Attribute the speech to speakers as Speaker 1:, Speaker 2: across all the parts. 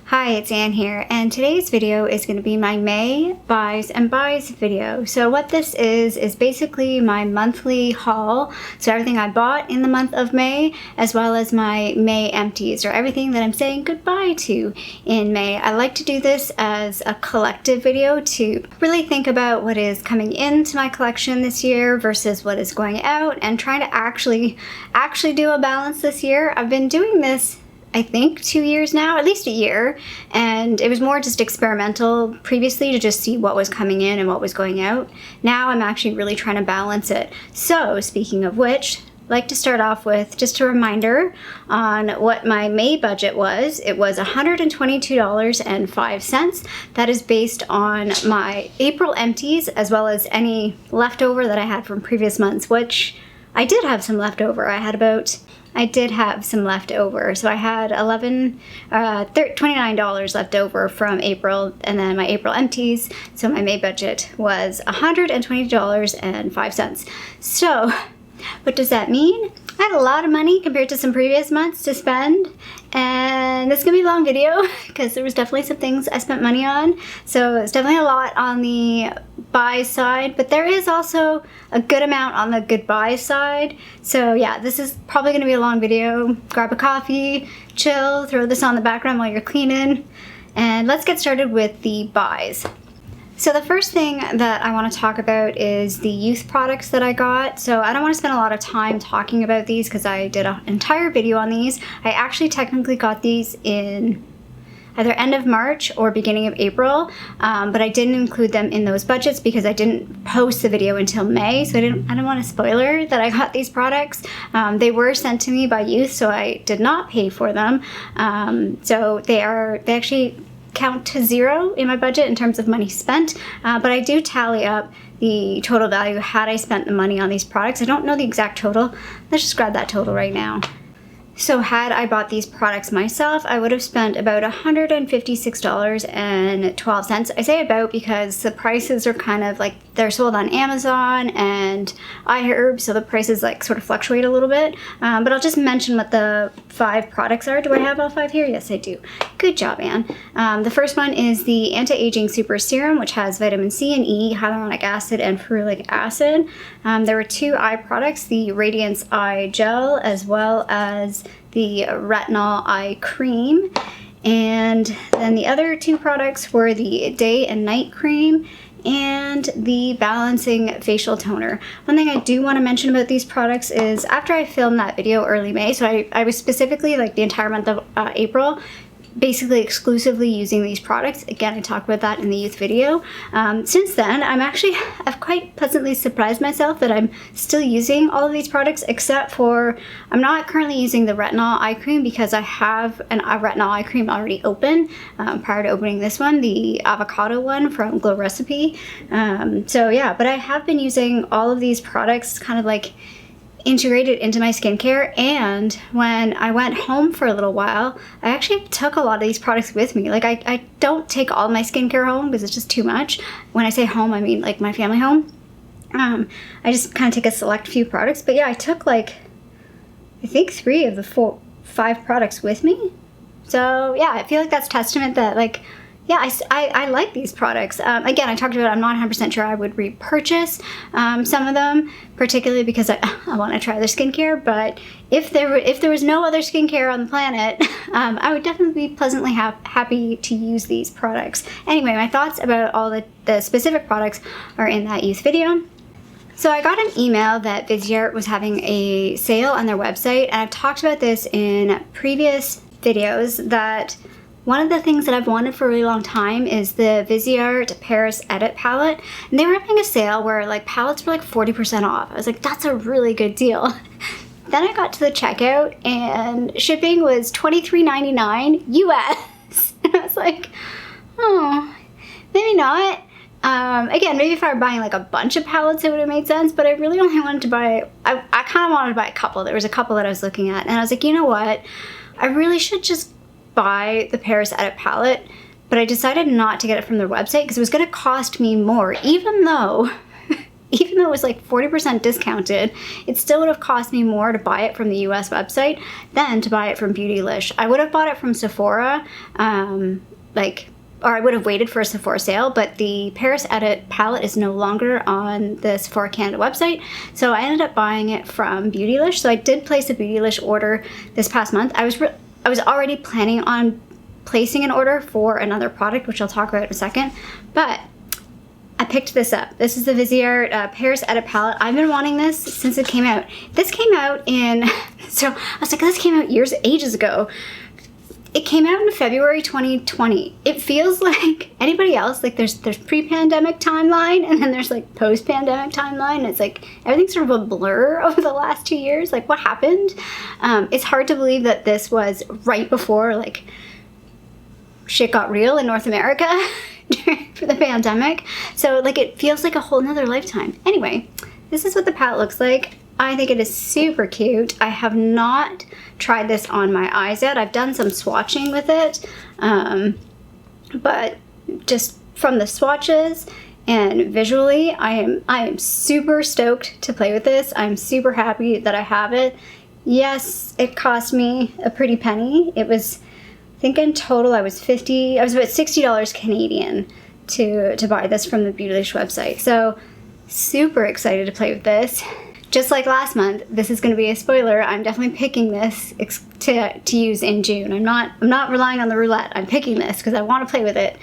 Speaker 1: Hi, it's Anne here, and today's video is going to be my May buys and buys video. So what this is basically my monthly haul, so everything I bought in the month of May, as well as my May empties, or everything that I'm saying goodbye to in May. I like to do this as a collective video to really think about what is coming into my collection this year versus what is going out, and trying to actually do a balance this year. I've been doing this I think 2 years now, at least a year, and it was more just experimental previously to just see what was coming in and what was going out. Now I'm actually really trying to balance it. So speaking of which, I'd like to start off with just a reminder on what my May budget was. It was $122.05. That is based on my April empties as well as any leftover that I had from previous months, which I did have some leftover. I did have some left over. So I had $29 left over from April, and then my April empties. So my May budget was $120.05. So what does that mean? I had a lot of money compared to some previous months to spend, and this is gonna be a long video because there was definitely some things I spent money on. So it's definitely a lot on the buy side, but there is also a good amount on the goodbye side. So yeah, this is probably gonna be a long video. Grab a coffee, chill, throw this on the background while you're cleaning, and let's get started with the buys. So the first thing that I want to talk about is the youth products that I got. So I don't want to spend a lot of time talking about these because I did an entire video on these. I actually technically got these in either end of March or beginning of April, but I didn't include them in those budgets because I didn't post the video until May, so I didn't want to spoiler that I got these products. They were sent to me by youth, so I did not pay for them. So they actually count to zero in my budget in terms of money spent, but I do tally up the total value had I spent the money on these products. I don't know the exact total. Let's just grab that total right now. So had I bought these products myself, I would have spent about $156.12. I say about because the prices are kind of like, they're sold on Amazon and iHerb, so the prices like sort of fluctuate a little bit. But I'll just mention what the 5 products are. Do I have all 5 here? Yes, I do. Good job, Anne. The first one is the Anti-Aging Super Serum, which has vitamin C and E, hyaluronic acid, and ferulic acid. There were 2 eye products, the Radiance Eye Gel, as well as the Retinol Eye Cream. And then the other 2 products were the Day and Night Cream and the Balancing Facial Toner. One thing I do want to mention about these products is after I filmed that video early May, so I was specifically like the entire month of April, basically exclusively using these products. Again, I talked about that in the youth video. Since then, I've quite pleasantly surprised myself that I'm still using all of these products, except for I'm not currently using the Retinol Eye Cream because I have a Retinol Eye Cream already open prior to opening this one, the avocado one from Glow Recipe. So yeah, but I have been using all of these products kind of like integrated into my skincare, and when I went home for a little while, I actually took a lot of these products with me. Like I don't take all my skincare home because it's just too much. When I say home, I mean like my family home. I just kind of take a select few products, but yeah, I took like I think 3 of the 5 products with me. So yeah, I feel like that's testament that like, yeah, I like these products. Again, I talked about I'm not 100% sure I would repurchase some of them, particularly because I want to try their skincare. But if there was no other skincare on the planet, I would definitely be pleasantly happy to use these products. Anyway, my thoughts about all the specific products are in that youth video. So I got an email that Vizier was having a sale on their website, and I've talked about this in previous videos that one of the things that I've wanted for a really long time is the Vizier Paris Edit palette. And they were having a sale where like palettes were like 40% off. I was like, that's a really good deal. Then I got to the checkout and shipping was $23.99 US. And I was like, oh, maybe not. Again, maybe if I were buying like a bunch of palettes, it would have made sense, but I really only wanted to buy, I kind of wanted to buy a couple. There was a couple that I was looking at, and I was like, you know what? I really should just buy the Paris Edit palette, but I decided not to get it from their website because it was going to cost me more, even though even though it was like 40% discounted, it still would have cost me more to buy it from the US website than to buy it from Beautylish. I would have bought it from Sephora, or I would have waited for a Sephora sale, but the Paris Edit palette is no longer on the Sephora Canada website, so I ended up buying it from Beautylish. So I did place a Beautylish order this past month. I was already planning on placing an order for another product, which I'll talk about in a second, but I picked this up. This is the Vizier Paris Edit palette. I've been wanting this since it came out. This came out in, so I was like, this came out ages ago. It came out in February 2020. It feels like anybody else, like there's pre-pandemic timeline and then there's like post-pandemic timeline. It's like everything's sort of a blur over the last 2 years. Like what happened? It's hard to believe that this was right before like shit got real in North America for the pandemic. So like it feels like a whole nother lifetime. Anyway, this is what the palette looks like. I think it is super cute. I have not tried this on my eyes yet. I've done some swatching with it, but just from the swatches and visually, I am super stoked to play with this. I'm super happy that I have it. Yes, it cost me a pretty penny. It was, I think in total I was about $60 Canadian to buy this from the Beautylish website. So super excited to play with this. Just like last month, this is going to be a spoiler. I'm definitely picking this to use in June. I'm not relying on the roulette. I'm picking this because I want to play with it.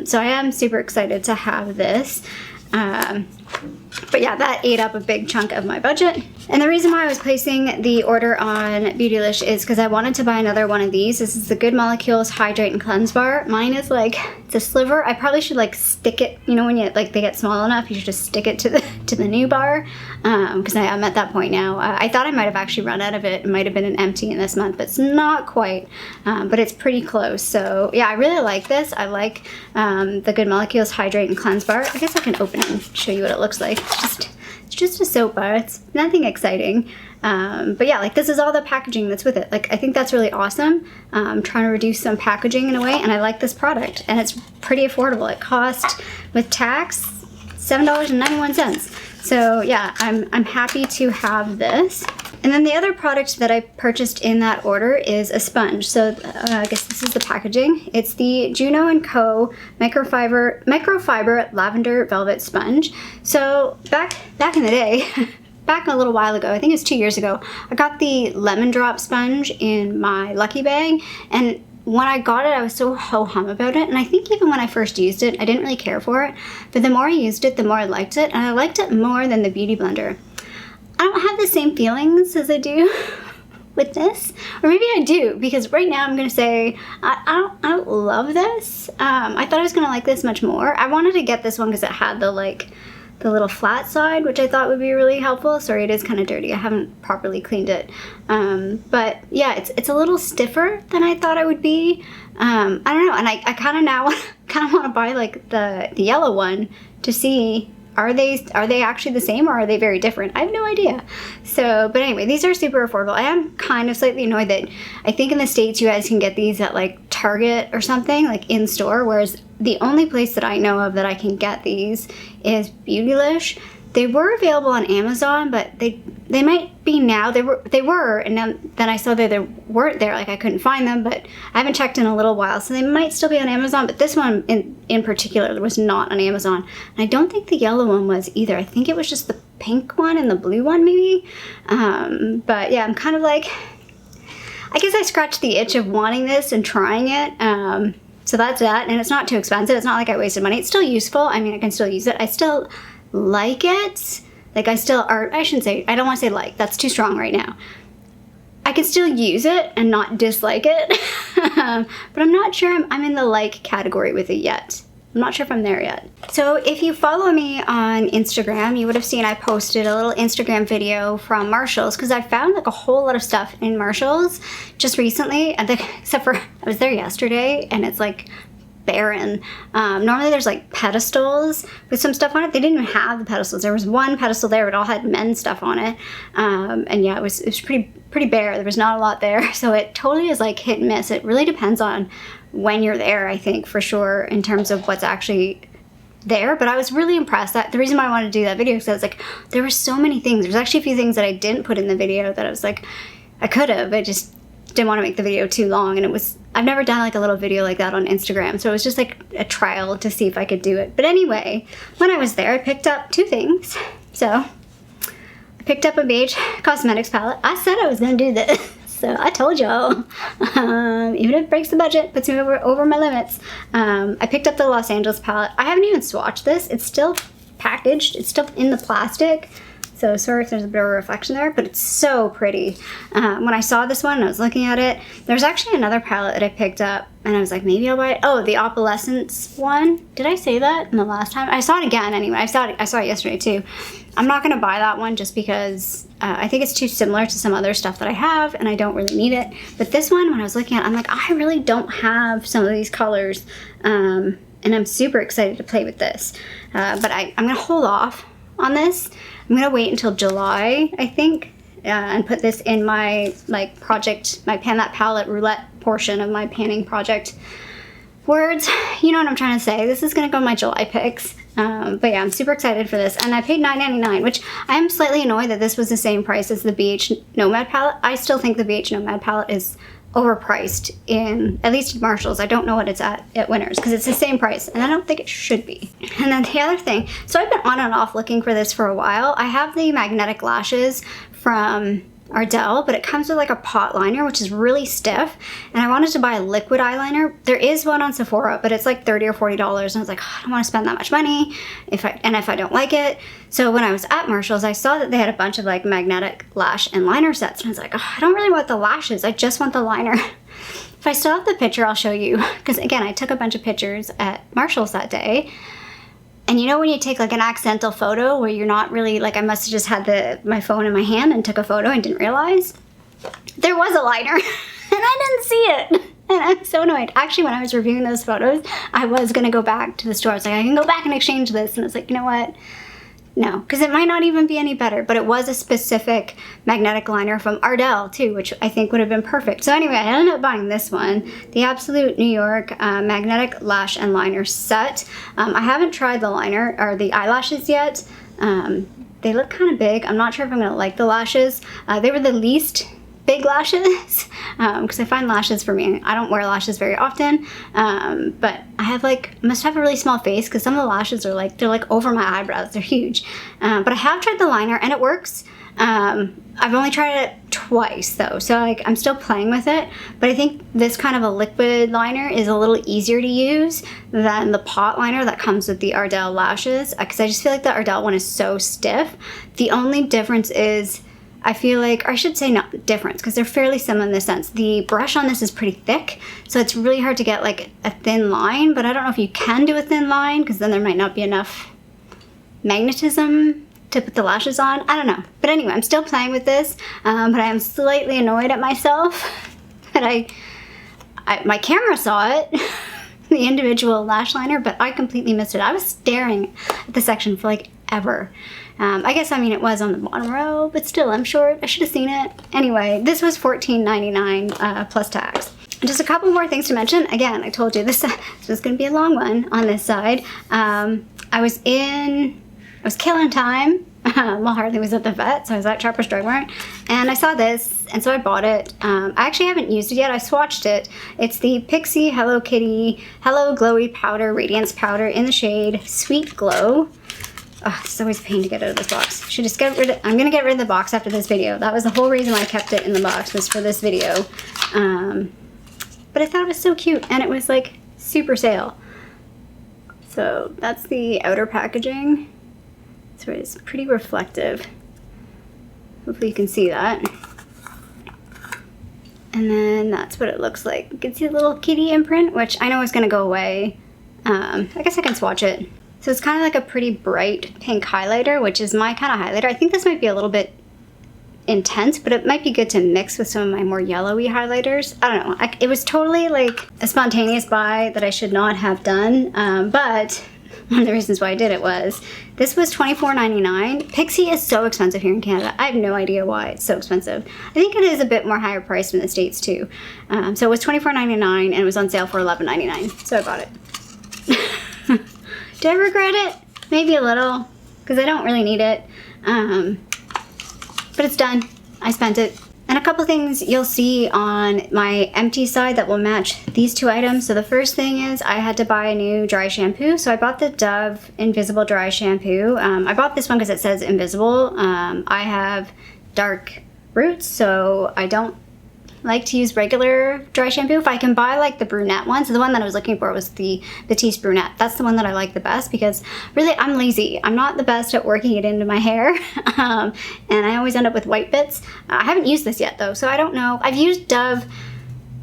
Speaker 1: So I am super excited to have this. But yeah, that ate up a big chunk of my budget. And the reason why I was placing the order on Beautylish is because I wanted to buy another one of these. This is the Good Molecules Hydrate and Cleanse Bar. Mine is like, it's a sliver. I probably should like stick it, you know, when you like they get small enough, you should just stick it to the new bar. Because I'm at that point now. I thought I might have actually run out of it. It might have been an empty in this month, but it's not quite. But it's pretty close. So yeah, I really like this. I like the Good Molecules Hydrate and Cleanse Bar. I guess I can open it and show you what it looks like. It's just a soap bar. It's nothing exciting. But yeah, like this is all the packaging that's with it. Like I think that's really awesome. I'm trying to reduce some packaging in a way, and I like this product. And it's pretty affordable. It cost, with tax, $7.91. So yeah, I'm happy to have this. And then the other product that I purchased in that order is a sponge. So I guess this is the packaging. It's the Juno & Co. Microfiber Lavender Velvet Sponge. So back in the day, back a little while ago, I think it's 2 years ago, I got the lemon drop sponge in my Lucky Bag, and when I got it, I was so ho-hum about it, and I think even when I first used it, I didn't really care for it, but the more I used it, the more I liked it, and I liked it more than the Beauty Blender. I don't have the same feelings as I do with this, or maybe I do, because right now I'm gonna say I don't love this. I thought I was gonna like this much more. I wanted to get this one because it had the little flat side, which I thought would be really helpful. Sorry, it is kind of dirty. I haven't properly cleaned it. But yeah, it's a little stiffer than I thought it would be. I don't know, and I kind of now want to buy like the yellow one to see, are they actually the same, or are they very different? I have no idea. So, but anyway, these are super affordable. I am kind of slightly annoyed that I think in the States you guys can get these at like Target or something, like in store, whereas the only place that I know of that I can get these is Beautylish. They were available on Amazon, but they might be now. They were, and then I saw that they weren't there. Like I couldn't find them, but I haven't checked in a little while, so they might still be on Amazon. But this one in particular was not on Amazon, and I don't think the yellow one was either. I think it was just the pink one and the blue one, maybe. But yeah, I'm kind of like, I guess I scratched the itch of wanting this and trying it. So that's that, and it's not too expensive. It's not like I wasted money. It's still useful. I mean, I can still use it. I still like it. Like I shouldn't say, I don't want to say like, that's too strong right now. I can still use it and not dislike it, but I'm not sure I'm in the like category with it yet. I'm not sure if I'm there yet. So if you follow me on Instagram, you would have seen I posted a little Instagram video from Marshall's, because I found like a whole lot of stuff in Marshall's just recently, except for I was there yesterday and it's like barren. Normally there's like pedestals with some stuff on it. They didn't even have the pedestals. There was one pedestal there, but it all had men's stuff on it. And yeah, it was pretty bare. There was not a lot there. So it totally is like hit and miss. It really depends on when you're there, I think, for sure, in terms of what's actually there, but I was really impressed. That the reason why I wanted to do that video is because I was like, there were so many things. There's actually a few things that I didn't put in the video that I was like, I could have, I just didn't want to make the video too long. And it was, I've never done like a little video like that on Instagram, so it was just like a trial to see if I could do it. But anyway, when I was there, I picked up 2 things. So I picked up a beige cosmetics palette. I said I was gonna do this. So I told y'all, even if it breaks the budget, puts me over my limits. I picked up the Los Angeles palette. I haven't even swatched this. It's still packaged. It's still in the plastic. So sorry if there's a bit of a reflection there, but it's so pretty. When I saw this one and I was looking at it, there's actually another palette that I picked up and I was like, maybe I'll buy it. Oh, the Opalescence one. Did I say that in the last time? I saw it again anyway. I saw it yesterday too. I'm not gonna buy that one just because I think it's too similar to some other stuff that I have and I don't really need it. But this one, when I was looking at it, I'm like, I really don't have some of these colors. And I'm super excited to play with this. But I'm gonna hold off on this. I'm gonna wait until July, I think, and put this in my project, my Pan That Palette roulette portion of my panning project. Words, you know what I'm trying to say. This is gonna go in my July picks. But yeah, I'm super excited for this. And I paid $9.99, which I am slightly annoyed that this was the same price as the BH Nomad palette. I still think the BH Nomad palette is overpriced at least in Marshalls. I don't know what it's at Winners because it's the same price and I don't think it should be. And then the other thing, so I've been on and off looking for this for a while. I have the magnetic lashes from Ardell, but it comes with like a pot liner, which is really stiff. And I wanted to buy a liquid eyeliner. There is one on Sephora, but it's like $30 or $40. And I was like, oh, I don't want to spend that much money if I don't like it. So when I was at Marshalls, I saw that they had a bunch of like magnetic lash and liner sets. And I was like, oh, I don't really want the lashes. I just want the liner. If I still have the picture, I'll show you. Because again, I took a bunch of pictures at Marshalls that day. And you know when you take like an accidental photo where you're not really, like I must have just had my phone in my hand and took a photo and didn't realize? There was a liner and I didn't see it. And I'm so annoyed. Actually, when I was reviewing those photos, I was gonna go back to the store. I was like, I can go back and exchange this. And it's like, you know what? No, because it might not even be any better, but it was a specific magnetic liner from Ardell too, which I think would have been perfect. So anyway, I ended up buying this one, the Absolute New York Magnetic Lash and Liner Set. I haven't tried the liner or the eyelashes yet. They look kind of big. I'm not sure if I'm gonna like the lashes. They were the least big lashes because I find lashes for me, I don't wear lashes very often, but I have must have a really small face because some of the lashes are they're like over my eyebrows. They're huge. But I have tried the liner and it works. I've only tried it twice though, so I'm still playing with it, but I think this kind of a liquid liner is a little easier to use than the pot liner that comes with the Ardell lashes, because I just feel like the Ardell one is so stiff. The only difference is I feel like, or I should say not difference, because they're fairly similar in this sense. The brush on this is pretty thick, so it's really hard to get like a thin line, but I don't know if you can do a thin line, because then there might not be enough magnetism to put the lashes on. I don't know. But anyway, I'm still playing with this, but I am slightly annoyed at myself that my camera saw it, the individual lash liner, but I completely missed it. I was staring at the section for like ever. I guess, it was on the bottom row, but still, I'm short. I should have seen it. Anyway, this was $14.99 plus tax. Just a couple more things to mention. Again, I told you this was going to be a long one on this side. I was killing time while Harley was at the vet, so I was at Shoppers Drug Mart, and I saw this, and so I bought it. I actually haven't used it yet. I swatched it. It's the Pixi Hello Kitty Hello Glowy Powder Radiance Powder in the shade Sweet Glow. Oh, it's always a pain to get out of this box. Should just get rid of, I'm gonna get rid of the box after this video. That was the whole reason why I kept it in the box, was for this video. But I thought it was so cute, and it was like super sale. So that's the outer packaging. So it's pretty reflective. Hopefully you can see that. And then that's what it looks like. You can see the little kitty imprint, which I know is gonna go away. I guess I can swatch it. So it's kind of like a pretty bright pink highlighter, which is my kind of highlighter. I think this might be a little bit intense, but it might be good to mix with some of my more yellowy highlighters. I don't know. It was totally like a spontaneous buy that I should not have done, but one of the reasons why I did it was this was $24.99. Pixi is so expensive here in Canada. I have no idea why it's so expensive. I think it is a bit more higher priced in the States too. So it was $24.99 and it was on sale for $11.99. So I bought it. Do I regret it? Maybe a little, because I don't really need it. But it's done. I spent it. And a couple things you'll see on my empty side that will match these two items. So the first thing is I had to buy a new dry shampoo. So I bought the Dove Invisible Dry Shampoo. I bought this one because it says invisible. I have dark roots, so I don't like to use regular dry shampoo. If I can buy like the brunette one, so the one that I was looking for was the Batiste brunette. That's the one that I like the best because really I'm lazy. I'm not the best at working it into my hair, and I always end up with white bits. I haven't used this yet though, so I don't know. I've used Dove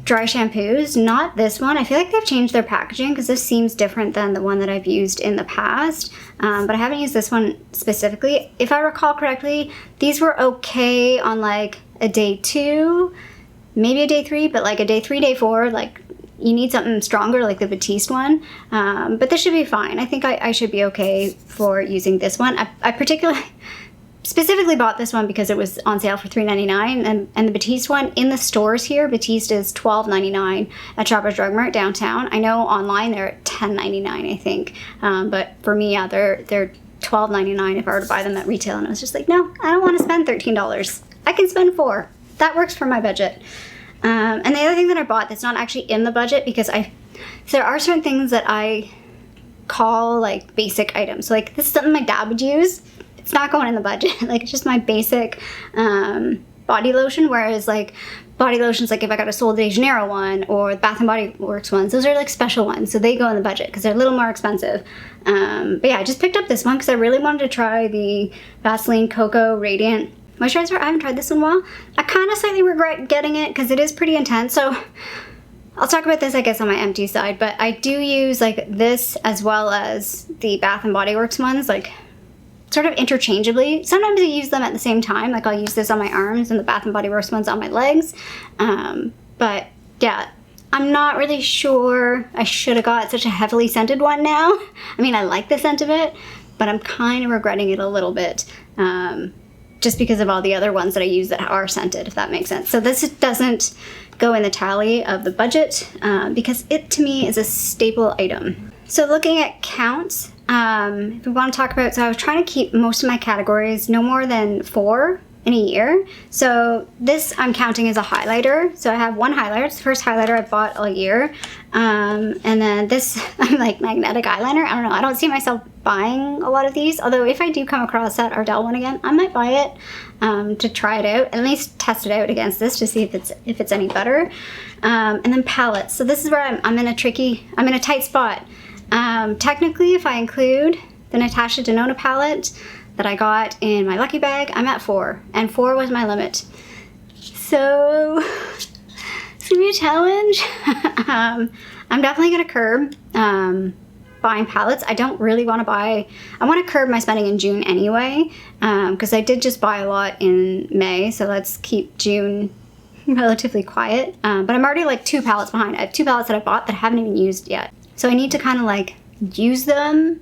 Speaker 1: dry shampoos, not this one. I feel like they've changed their packaging because this seems different than the one that I've used in the past, but I haven't used this one specifically. If I recall correctly, these were okay on like a day 2, maybe a day 3, but like a day 3, day 4, like you need something stronger like the Batiste one. But this should be fine. I think I should be okay for using this one. I particularly, specifically bought this one because it was on sale for $3.99, and the Batiste one in the stores here, Batiste is $12.99 at Shoppers Drug Mart downtown. I know online they're at $10.99, I think. But for me, yeah, they're $12.99 if I were to buy them at retail, and I was just like, no, I don't want to spend $13. I can spend $4. That works for my budget. And the other thing that I bought that's not actually in the budget, because there are certain things that I call like basic items. So like this is something my dad would use. It's not going in the budget. Like it's just my basic body lotion, whereas like body lotions, like if I got a Sol de Janeiro one or Bath & Body Works ones, those are like special ones. So they go in the budget because they're a little more expensive. But yeah, I just picked up this one because I really wanted to try the Vaseline Cocoa Radiant Moisturizer. I haven't tried this in a while. I kind of slightly regret getting it because it is pretty intense. So I'll talk about this, I guess, on my empty side. But I do use like this as well as the Bath & Body Works ones, like sort of interchangeably. Sometimes I use them at the same time. Like I'll use this on my arms and the Bath & Body Works ones on my legs. But yeah, I'm not really sure I should have got such a heavily scented one now. I mean, I like the scent of it, but I'm kind of regretting it a little bit. Just because of all the other ones that I use that are scented, if that makes sense. So this doesn't go in the tally of the budget because it to me is a staple item. So looking at counts, if we want to talk about, so I was trying to keep most of my categories no more than 4 in a year. So this I'm counting as a highlighter. So I have one highlighter. It's the first highlighter I bought all year. And then this, I'm like magnetic eyeliner. I don't know. I don't see myself buying a lot of these. Although if I do come across that Ardell one again, I might buy it to try it out. At least test it out against this to see if it's any better. And then palettes. So this is where I'm in a tight spot. Technically, if I include the Natasha Denona palette that I got in my lucky bag, I'm at 4, and 4 was my limit. So it's gonna be a challenge. I'm definitely gonna curb buying palettes. I don't really want to buy, I want to curb my spending in June anyway, because I did just buy a lot in May, so let's keep June relatively quiet. But I'm already like 2 palettes behind. I have 2 palettes that I bought that I haven't even used yet. So I need to kind of like use them,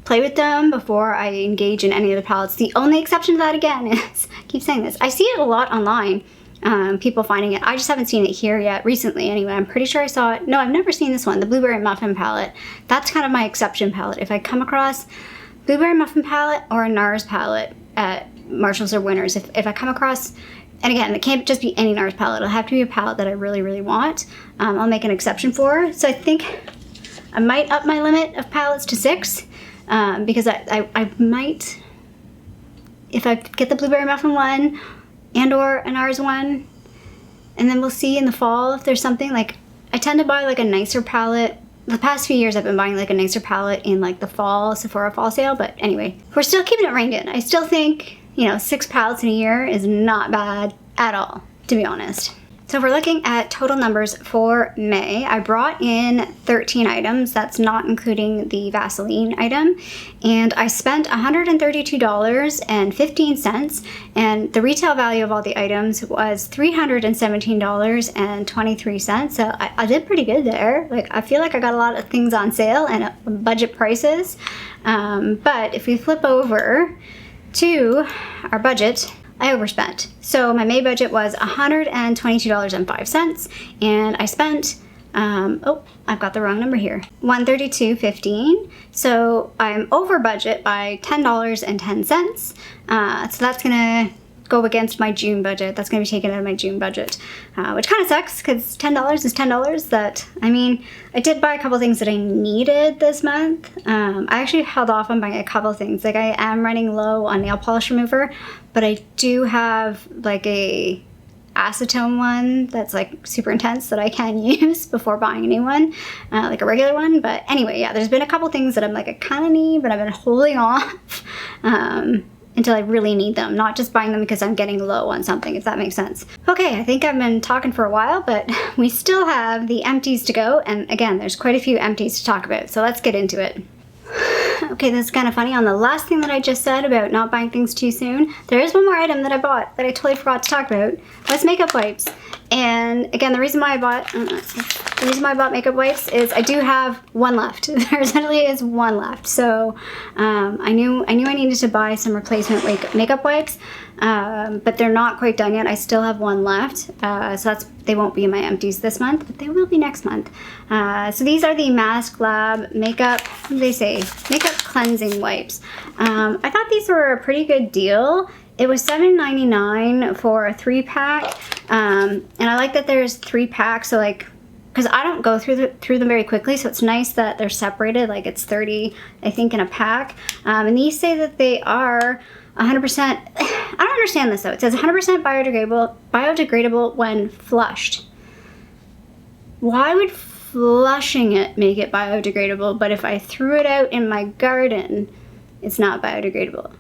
Speaker 1: play with them before I engage in any of the palettes. The only exception to that, again, is, I keep saying this, I see it a lot online, people finding it. I just haven't seen it here yet, recently anyway. I'm pretty sure I saw it. No, I've never seen this one, the Blueberry Muffin palette. That's kind of my exception palette. If I come across Blueberry Muffin palette or a NARS palette at Marshalls or Winners, if I come across, and again, it can't just be any NARS palette, it'll have to be a palette that I really, really want, I'll make an exception for. So I think I might up my limit of palettes to 6. Because I might, if I get the Blueberry Muffin one and or an NARS one, and then we'll see in the fall if there's something. Like I tend to buy like a nicer palette. The past few years I've been buying like a nicer palette in like the fall Sephora fall sale, but anyway, we're still keeping it reined in. I still think, 6 palettes in a year is not bad at all, to be honest. So if we're looking at total numbers for May, I brought in 13 items. That's not including the Vaseline item. And I spent $132.15. And the retail value of all the items was $317.23. So I did pretty good there. Like I feel like I got a lot of things on sale and at budget prices. But if we flip over to our budget, I overspent. So my May budget was $122.05, and I spent Oh, I've got the wrong number here. $132.15. So I'm over budget by $10.10. So that's gonna go against my June budget. That's gonna be taken out of my June budget, which kind of sucks because $10 is $10. That, I mean, I did buy a couple things that I needed this month. I actually held off on buying a couple things. Like, I am running low on nail polish remover, but I do have like a acetone one that's like super intense that I can use before buying a new one, like a regular one. But anyway, yeah, there's been a couple things that I'm like, I kind of need, but I've been holding off until I really need them, not just buying them because I'm getting low on something, if that makes sense. Okay, I think I've been talking for a while, but we still have the empties to go. And again, there's quite a few empties to talk about, so let's get into it. Okay, this is kind of funny. On the last thing that I just said about not buying things too soon, there is one more item that I bought that I totally forgot to talk about. Was makeup wipes. And again, the reason why I bought makeup wipes is I do have one left. There literally is one left. So I knew I needed to buy some replacement makeup wipes, but they're not quite done yet. I still have one left. So they won't be in my empties this month, but they will be next month. So these are the Mask Lab makeup, what do they say? Makeup cleansing wipes. I thought these were a pretty good deal. It was $7.99 for a 3-pack, and I like that there's 3 packs. So like, because I don't go through them very quickly, so it's nice that they're separated. Like, it's 30, I think, in a pack. And these say that they are 100%. I don't understand this though. It says 100% biodegradable when flushed. Why would flushing it make it biodegradable, but if I threw it out in my garden, it's not biodegradable?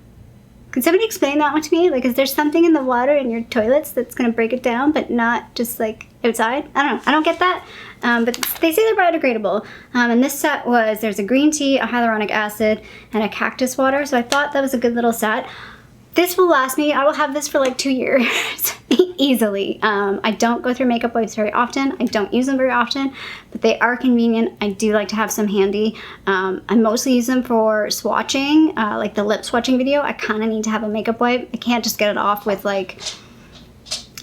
Speaker 1: Can somebody explain that one to me? Like, is there something in the water in your toilets that's gonna break it down, but not just like outside? I don't know, I don't get that. But they say they're biodegradable. And this set there's a green tea, a hyaluronic acid, and a cactus water. So I thought that was a good little set. This will last me, I will have this for like 2 years easily. I don't go through makeup wipes very often. I don't use them very often, but they are convenient. I do like to have some handy. I mostly use them for swatching, like the lip swatching video. I kind of need to have a makeup wipe. I can't just get it off with like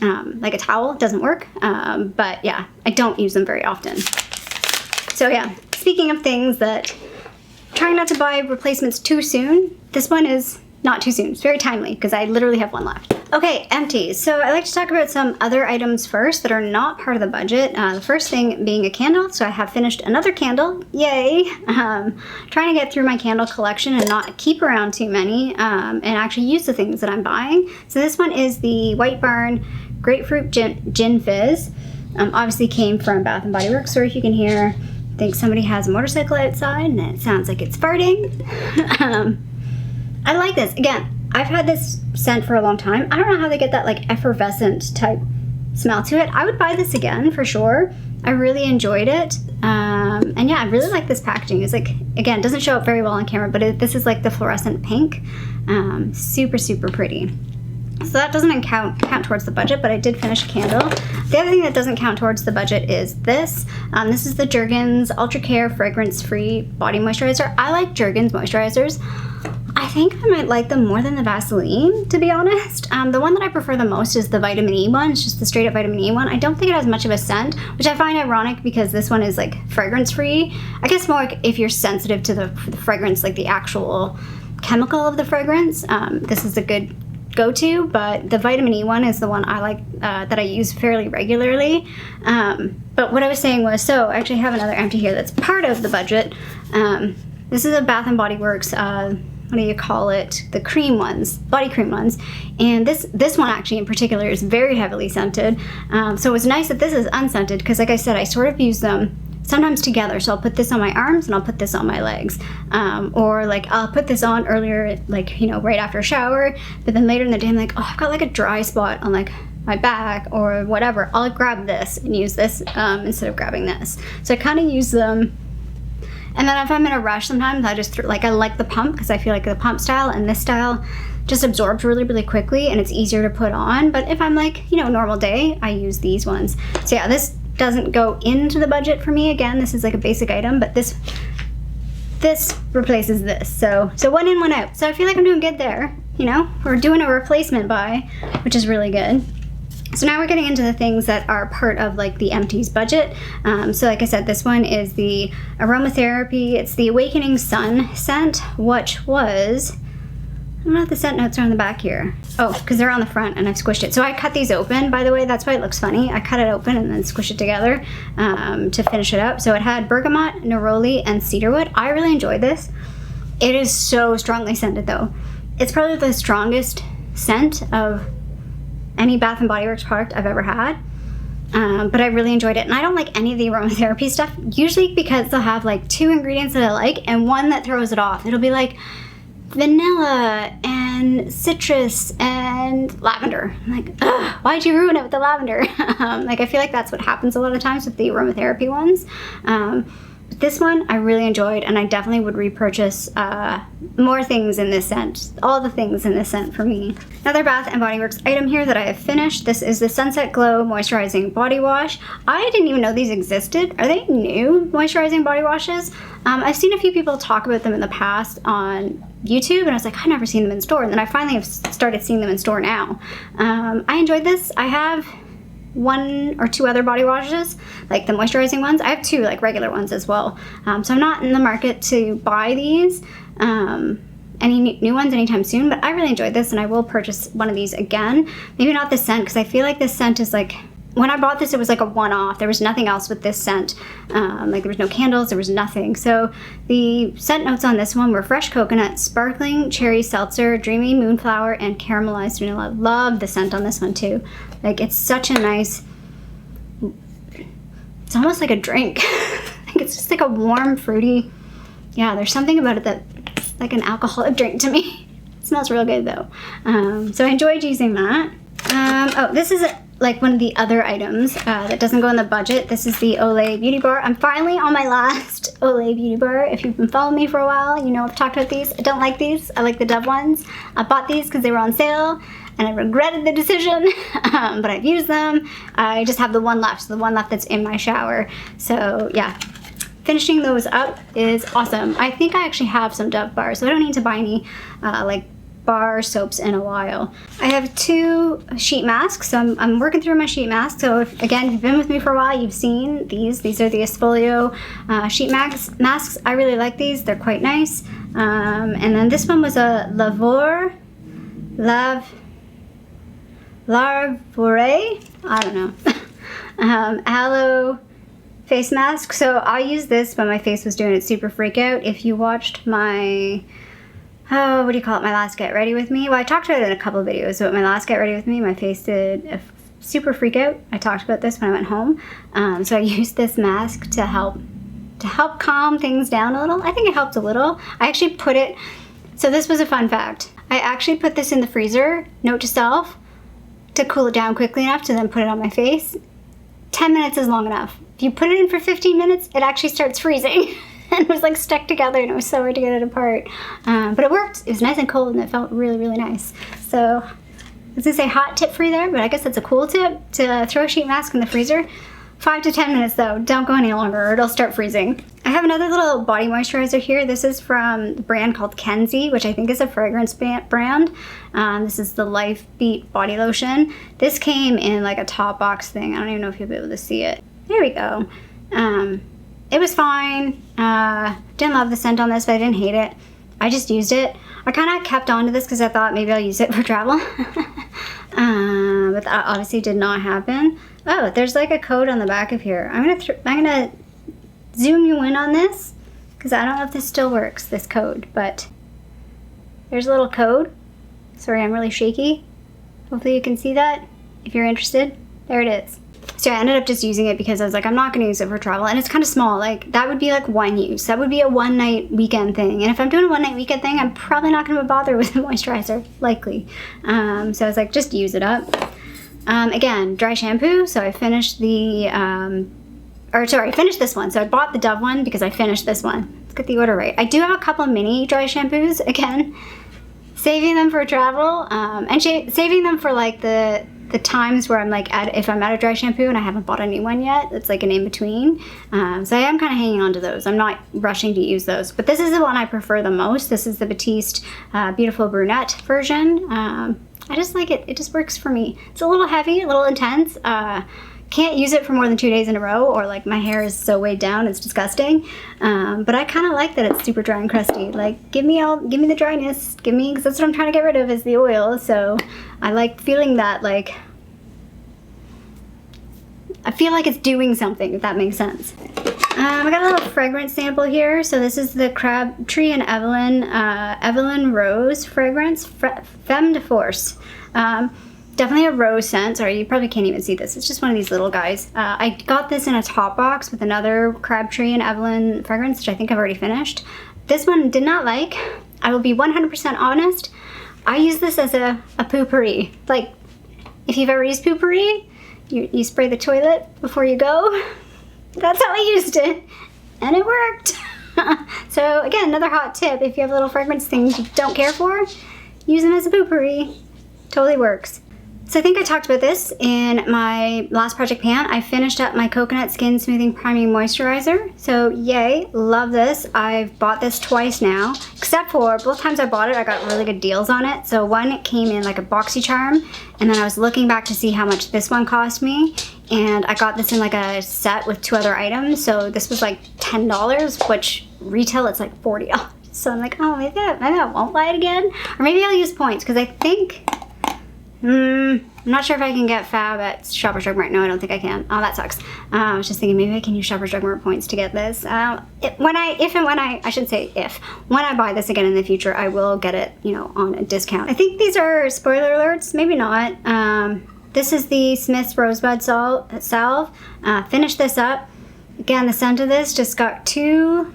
Speaker 1: a towel. It doesn't work. But yeah, I don't use them very often. So yeah, speaking of things that, trying not to buy replacements too soon, this one is not too soon. It's very timely because I literally have one left. Okay, empties. So I like to talk about some other items first that are not part of the budget. The first thing being a candle. So I have finished another candle. Yay! Trying to get through my candle collection and not keep around too many, and actually use the things that I'm buying. So this one is the White Barn Grapefruit Gin Fizz. Obviously came from Bath & Body Works. Sorry if you can hear. I think somebody has a motorcycle outside and it sounds like it's farting. I like this. Again, I've had this scent for a long time. I don't know how they get that like effervescent type smell to it. I would buy this again for sure. I really enjoyed it. And yeah, I really like this packaging. It's like, again, it doesn't show up very well on camera, but this is like the fluorescent pink. Super, super pretty. So that doesn't count towards the budget, but I did finish a candle. The other thing that doesn't count towards the budget is this. This is the Jergens Ultra Care Fragrance Free Body Moisturizer. I like Jergens moisturizers. I think I might like them more than the Vaseline, to be honest. The one that I prefer the most is the vitamin E one. It's just the straight up vitamin E one. I don't think it has much of a scent, which I find ironic because this one is like fragrance free. I guess more like if you're sensitive to the fragrance, like the actual chemical of the fragrance, this is a good go-to, but the vitamin E one is the one I like, that I use fairly regularly. But what I was saying was, so I actually have another empty here that's part of the budget. This is a Bath & Body Works, what do you call it? The cream ones, body cream ones. And this one actually in particular is very heavily scented. So it was nice that this is unscented because like I said, I sort of use them sometimes together. So I'll put this on my arms and I'll put this on my legs. Or like I'll put this on earlier, like, you know, right after a shower, but then later in the day I'm like, oh, I've got like a dry spot on like my back or whatever. I'll grab this and use this instead of grabbing this. So I kind of use them. And then if I'm in a rush sometimes, I just, I like the pump because I feel like the pump style and this style just absorbs really, really quickly and it's easier to put on. But if I'm like, you know, normal day, I use these ones. So yeah, this doesn't go into the budget for me. Again, this is like a basic item, but this replaces this. So one in, one out. So I feel like I'm doing good there. You know, we're doing a replacement buy, which is really good. So now we're getting into the things that are part of like the Empties budget. So like I said, this one is the aromatherapy. It's the Awakening Sun scent, which was, I don't know if the scent notes are on the back here. Oh, because they're on the front and I've squished it. So I cut these open, by the way, that's why it looks funny. I cut it open and then squish it together to finish it up. So it had bergamot, neroli, and cedarwood. I really enjoyed this. It is so strongly scented though. It's probably the strongest scent of any Bath & Body Works product I've ever had. But I really enjoyed it. And I don't like any of the aromatherapy stuff, usually because they'll have like 2 ingredients that I like and one that throws it off. It'll be like vanilla and citrus and lavender. I'm like, ugh, why'd you ruin it with the lavender? Like I feel like that's what happens a lot of times with the aromatherapy ones. But this one I really enjoyed, and I definitely would repurchase more things in this scent. All the things in this scent for me. Another Bath & Body Works item here that I have finished. This is the Sunset Glow Moisturizing Body Wash. I didn't even know these existed. Are they new moisturizing body washes? I've seen a few people talk about them in the past on YouTube, and I was like, I've never seen them in store. And then I finally have started seeing them in store now. I enjoyed this. I have 1 or 2 other body washes, like the moisturizing ones. I have 2 like regular ones as well. So I'm not in the market to buy these, any new ones anytime soon, but I really enjoyed this and I will purchase one of these again. Maybe not this scent, because I feel like this scent is like, when I bought this, it was like a one-off. There was nothing else with this scent. Like there was no candles, there was nothing. So the scent notes on this one were fresh coconut, sparkling cherry seltzer, dreamy moonflower, and caramelized vanilla. Love the scent on this one too. Like it's such a nice, it's almost like a drink. Like it's just like a warm, fruity, yeah, there's something about it that's like an alcoholic drink to me. It smells real good though. So I enjoyed using that. Oh, this is like one of the other items that doesn't go in the budget. This is the Olay Beauty Bar. I'm finally on my last Olay Beauty Bar. If you've been following me for a while, you know I've talked about these. I don't like these. I like the Dove ones. I bought these because they were on sale and I regretted the decision, but I've used them. I just have the one left, so the one left that's in my shower. So yeah, finishing those up is awesome. I think I actually have some Dove bars, so I don't need to buy any like bar soaps in a while. I have 2 sheet masks, so I'm working through my sheet masks. So if, again, you've been with me for a while, you've seen these. These are the Espolio sheet masks. I really like these. They're quite nice. And then this one was a Lavore, I don't know. Aloe face mask. So I used this when my face was doing its super freak out. If you watched my what do you call it, my last Get Ready With Me? Well, I talked about it in a couple of videos, but my last Get Ready With Me, my face did a super freak out. I talked about this when I went home. So I used this mask to help calm things down a little. I think it helped a little. I actually put it, so this was a fun fact. I actually put this in the freezer, note to self, to cool it down quickly enough to then put it on my face. 10 minutes is long enough. If you put it in for 15 minutes, it actually starts freezing. And it was like stuck together and it was so hard to get it apart. But it worked. It was nice and cold and it felt really, really nice. So I was gonna say hot tip for you there, but I guess that's a cool tip to throw a sheet mask in the freezer. 5 to 10 minutes though, don't go any longer or it'll start freezing. I have another little body moisturizer here. This is from the brand called Kenzie, which I think is a fragrance brand. This is the Life Beat body lotion. This came in like a top box thing. I don't even know if you'll be able to see it. There we go. It was fine. Didn't love the scent on this, but I didn't hate it. I just used it. I kind of kept on to this because I thought maybe I'll use it for travel. But that obviously did not happen. Oh, there's like a code on the back of here. I'm gonna zoom you in on this because I don't know if this still works, this code, but there's a little code. Sorry, I'm really shaky. Hopefully you can see that if you're interested. There it is. So I ended up just using it because I was like, I'm not going to use it for travel. And it's kind of small. Like, that would be like one use. That would be a one-night weekend thing. And if I'm doing a one-night weekend thing, I'm probably not going to bother with a moisturizer, likely. So I was like, just use it up. Again, dry shampoo. So I finished the, I finished this one. So I bought the Dove one because I finished this one. Let's get the order right. I do have a couple of mini dry shampoos. Again, saving them for travel. And saving them for like the times where I'm like, if I'm at a dry shampoo and I haven't bought a new one yet, it's like an in-between. So I am kind of hanging on to those. I'm not rushing to use those, but this is the one I prefer the most. This is the Batiste Beautiful Brunette version. I just like it. It just works for me. It's a little heavy, a little intense. Can't use it for more than 2 days in a row, or like my hair is so weighed down, it's disgusting. But I kind of like that it's super dry and crusty. Like, give me the dryness, because that's what I'm trying to get rid of, is the oil. So I like feeling that, like, I feel like it's doing something, if that makes sense. I got a little fragrance sample here. So this is the Crabtree and Evelyn Rose fragrance, Femme de Force. Definitely a rose scent. Sorry, you probably can't even see this. It's just one of these little guys. I got this in a top box with another Crabtree and Evelyn fragrance, which I think I've already finished. This one did not like. I will be 100% honest. I use this as a potpourri. Like, if you've ever used potpourri, you spray the toilet before you go. That's how I used it, and it worked. So again, another hot tip: if you have little fragrance things you don't care for, use them as a potpourri. Totally works. So I think I talked about this in my last project pan. I finished up my Coconut Skin Smoothing Priming Moisturizer. So yay, love this. I've bought this twice now, except for both times I bought it, I got really good deals on it. So one, it came in like a BoxyCharm, and then I was looking back to see how much this one cost me, and I got this in like a set with 2 other items. So this was like $10, which retail it's like $40. So I'm like, oh, maybe I won't buy it again. Or maybe I'll use points, because I think, I'm not sure if I can get Fab at Shoppers Drug Mart. No, I don't think I can. Oh, that sucks. I was just thinking maybe I can use Shoppers Drug Mart points to get this. When I buy this again in the future, I will get it, you know, on a discount. I think these are spoiler alerts, maybe not. This is the Smith's Rosebud Salve. Finished this up. Again, the scent of this just got too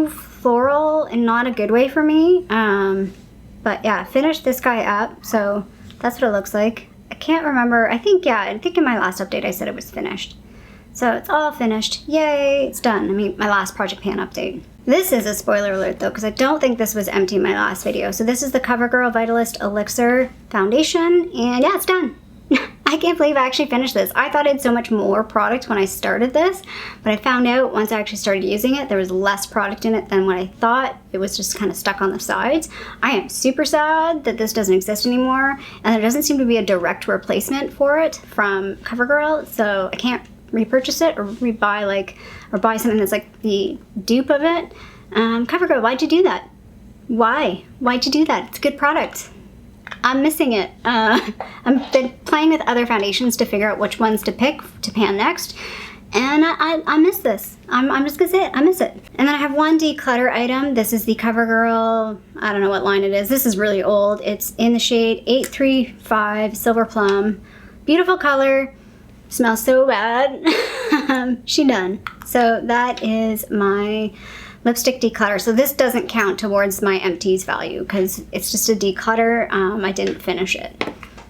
Speaker 1: floral in not a good way for me. But yeah, finished this guy up. So that's what it looks like. I can't remember. I think in my last update I said it was finished. So it's all finished. Yay, it's done. I mean, my last project pan update. This is a spoiler alert though, because I don't think this was empty in my last video. So this is the CoverGirl Vitalist Elixir Foundation, and yeah, it's done. I can't believe I actually finished this. I thought I had so much more product when I started this, but I found out once I actually started using it, there was less product in it than what I thought. It was just kind of stuck on the sides. I am super sad that this doesn't exist anymore, and there doesn't seem to be a direct replacement for it from CoverGirl, so I can't repurchase it or buy something that's like the dupe of it. CoverGirl, why'd you do that? Why'd you do that? It's a good product. I'm missing it. I've been playing with other foundations to figure out which ones to pick to pan next, and I miss this. I'm just gonna say it, I miss it. And then I have one declutter item. This is the CoverGirl, I don't know what line it is. This is really old. It's in the shade 835 Silver Plum. Beautiful color. Smells so bad. She done. So that is my lipstick declutter. So this doesn't count towards my Empties value because it's just a declutter. I didn't finish it.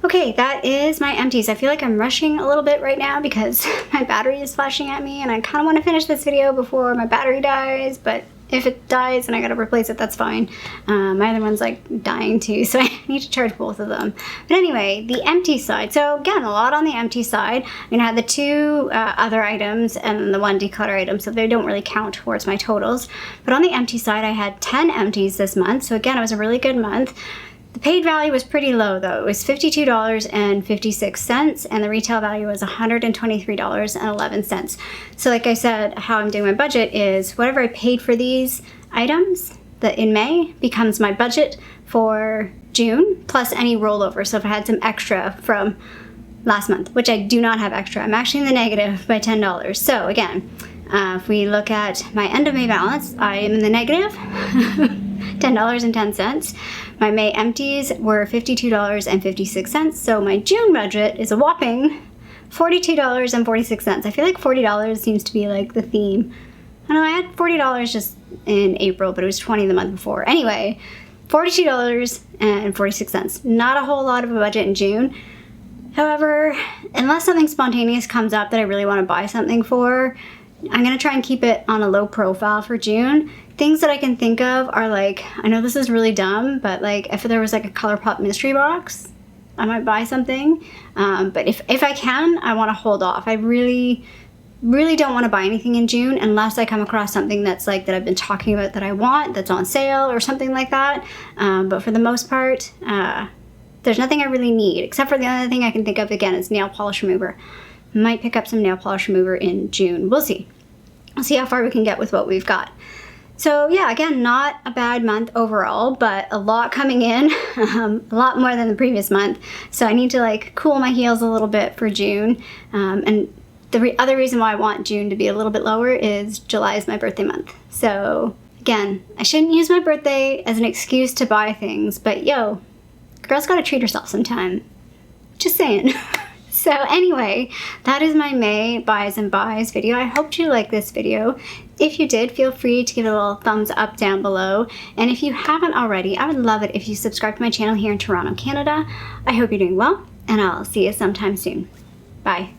Speaker 1: Okay, that is my Empties. I feel like I'm rushing a little bit right now because my battery is flashing at me and I kind of want to finish this video before my battery dies, but if it dies and I gotta replace it, that's fine. My other one's like dying too, so I need to charge both of them. But anyway, the empty side. So again, a lot on the empty side. I'm gonna have the 2 other items and the 1 declutter item, so they don't really count towards my totals. But on the empty side, I had 10 empties this month. So again, it was a really good month. The paid value was pretty low though. It was $52.56 and the retail value was $123.11. So like I said, how I'm doing my budget is whatever I paid for these items that in May becomes my budget for June plus any rollover. So if I had some extra from last month, which I do not have extra, I'm actually in the negative by $10. So again, if we look at my end of May balance, I am in the negative. $10.10. My May empties were $52.56, so my June budget is a whopping $42.46. I feel like $40 seems to be like the theme. I know I had $40 just in April, but it was $20 the month before. Anyway, $42.46. Not a whole lot of a budget in June. However, unless something spontaneous comes up that I really want to buy something for, I'm going to try and keep it on a low profile for June. Things that I can think of are like, I know this is really dumb, but like if there was like a ColourPop mystery box, I might buy something. But if I can, I want to hold off. I really don't want to buy anything in June unless I come across something that's like that I've been talking about that I want, that's on sale or something like that. But for the most part, There's nothing I really need, except for the only thing I can think of, again, is nail polish remover. Might pick up some nail polish remover in June. We'll see. We'll see how far we can get with what we've got. So yeah, again, not a bad month overall, but a lot coming in, a lot more than the previous month. So I need to like cool my heels a little bit for June. And the other reason why I want June to be a little bit lower is July is my birthday month. So again, I shouldn't use my birthday as an excuse to buy things, but yo, girl's gotta treat herself sometime. Just saying. So anyway, that is my May buys and buys video. I hope you liked this video. If you did, feel free to give it a little thumbs up down below. And if you haven't already, I would love it if you subscribe to my channel here in Toronto, Canada. I hope you're doing well, and I'll see you sometime soon. Bye.